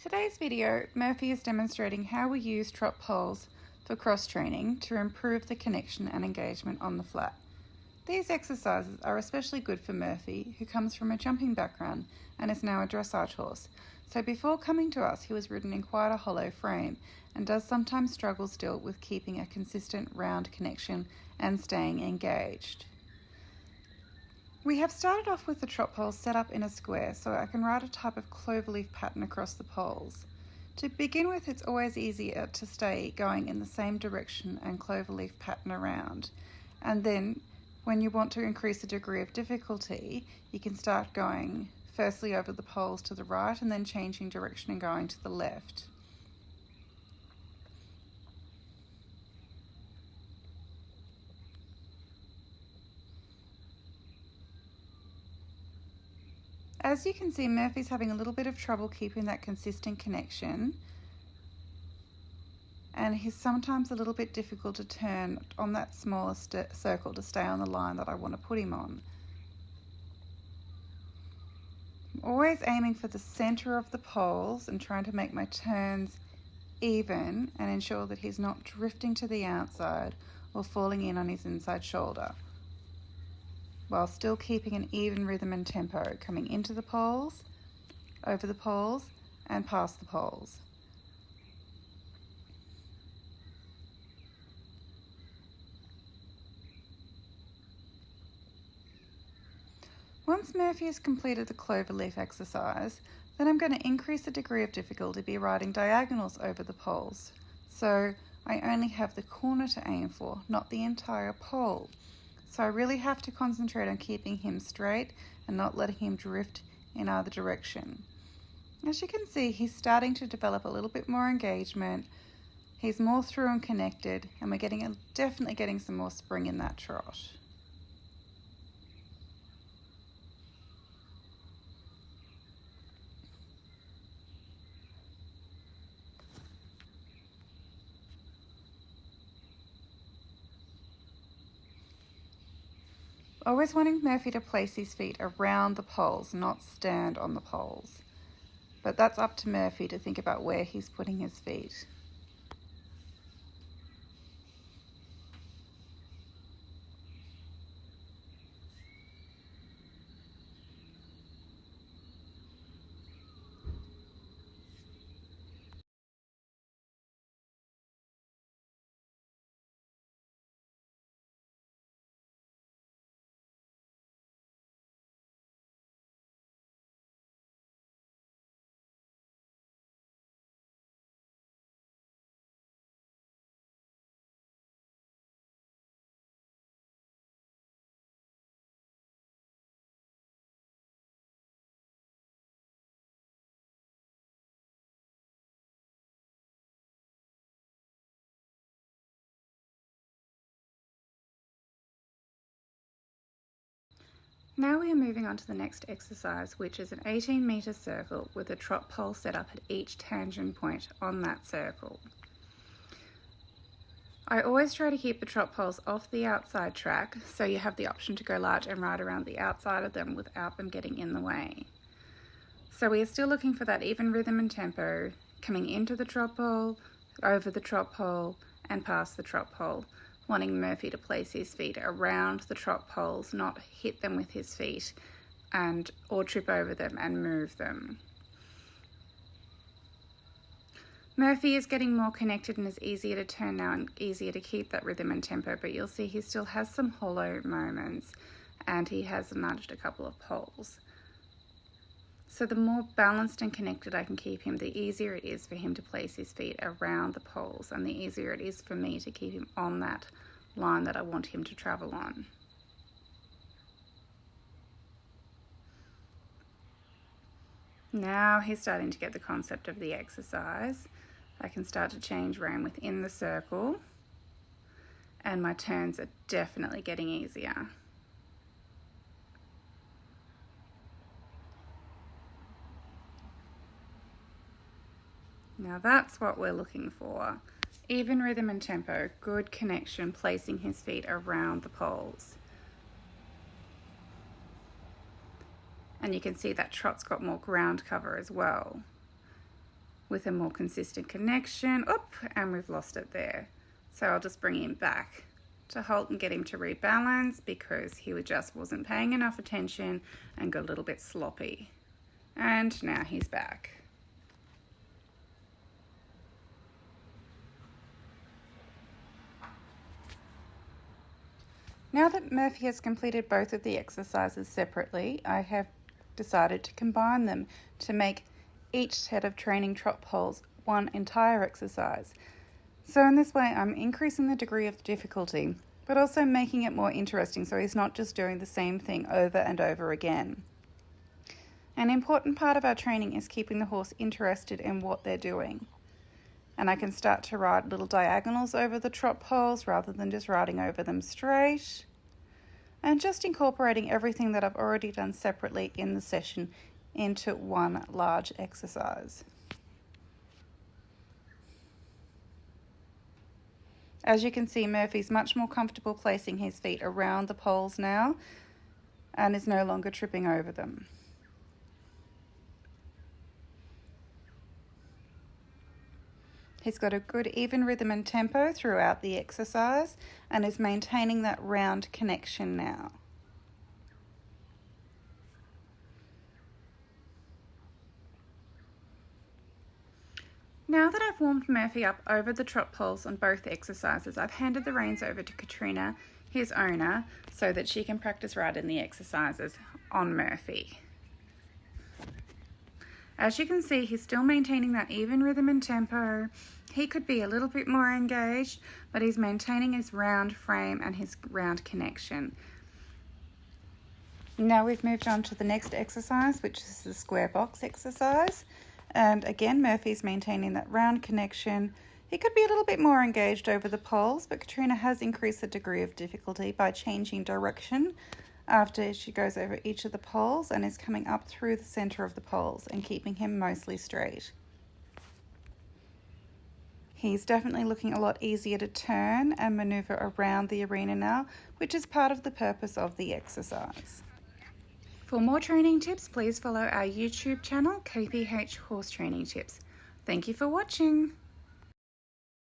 Today's video, Murphy is demonstrating how we use trot poles for cross training to improve the connection and engagement on the flat. These exercises are especially good for Murphy, who comes from a jumping background and is now a dressage horse. So before coming to us, he was ridden in quite a hollow frame and does sometimes struggle still with keeping a consistent round connection and staying engaged. We have started off with the trot poles set up in a square so I can write a type of cloverleaf pattern across the poles. To begin with, it's always easier to stay going in the same direction and cloverleaf pattern around. And then when you want to increase the degree of difficulty, you can start going firstly over the poles to the right and then changing direction and going to the left. As you can see, Murphy's having a little bit of trouble keeping that consistent connection, and he's sometimes a little bit difficult to turn on that smaller circle to stay on the line that I want to put him on. I'm always aiming for the center of the poles and trying to make my turns even and ensure that he's not drifting to the outside or falling in on his inside shoulder, while still keeping an even rhythm and tempo, coming into the poles, over the poles, and past the poles. Once Murphy has completed the cloverleaf exercise, then I'm going to increase the degree of difficulty by riding diagonals over the poles. So I only have the corner to aim for, not the entire pole. So I really have to concentrate on keeping him straight and not letting him drift in either direction. As you can see, he's starting to develop a little bit more engagement. He's more through and connected, and we're definitely getting some more spring in that trot. Always wanting Murphy to place his feet around the poles, not stand on the poles. But that's up to Murphy to think about where he's putting his feet. Now we are moving on to the next exercise, which is an 18-metre circle with a trot pole set up at each tangent point on that circle. I always try to keep the trot poles off the outside track, so you have the option to go large and ride around the outside of them without them getting in the way. So we are still looking for that even rhythm and tempo, coming into the trot pole, over the trot pole, and past the trot pole, wanting Murphy to place his feet around the trot poles, not hit them with his feet or trip over them and move them. Murphy is getting more connected and is easier to turn now and easier to keep that rhythm and tempo, but you'll see he still has some hollow moments and he has nudged a couple of poles. So the more balanced and connected I can keep him, the easier it is for him to place his feet around the poles, and the easier it is for me to keep him on that line that I want him to travel on. Now he's starting to get the concept of the exercise. I can start to change rein within the circle, and my turns are definitely getting easier. Now that's what we're looking for. Even rhythm and tempo, good connection, placing his feet around the poles. And you can see that trot's got more ground cover as well. with a more consistent connection. Oop, and we've lost it there. So I'll just bring him back to halt and get him to rebalance because he just wasn't paying enough attention and got a little bit sloppy. And now he's back. Now that Murphy has completed both of the exercises separately, I have decided to combine them to make each set of training trot poles one entire exercise. So in this way, I'm increasing the degree of difficulty, but also making it more interesting so he's not just doing the same thing over and over again. An important part of our training is keeping the horse interested in what they're doing. And I can start to ride little diagonals over the trot poles rather than just riding over them straight. And just incorporating everything that I've already done separately in the session into one large exercise. As you can see, Murphy's much more comfortable placing his feet around the poles now and is no longer tripping over them. He's got a good even rhythm and tempo throughout the exercise and is maintaining that round connection now. Now that I've warmed Murphy up over the trot poles on both exercises, I've handed the reins over to Katrina, his owner, so that she can practice riding the exercises on Murphy. As you can see, he's still maintaining that even rhythm and tempo. He could be a little bit more engaged, but he's maintaining his round frame and his round connection. Now we've moved on to the next exercise, which is the square box exercise. And again, Murphy's maintaining that round connection. He could be a little bit more engaged over the poles, but Katrina has increased the degree of difficulty by changing direction after she goes over each of the poles and is coming up through the center of the poles and keeping him mostly straight. He's definitely looking a lot easier to turn and maneuver around the arena now, which is part of the purpose of the exercise. For more training tips, please follow our YouTube channel, KPH Horse Training Tips. Thank you for watching.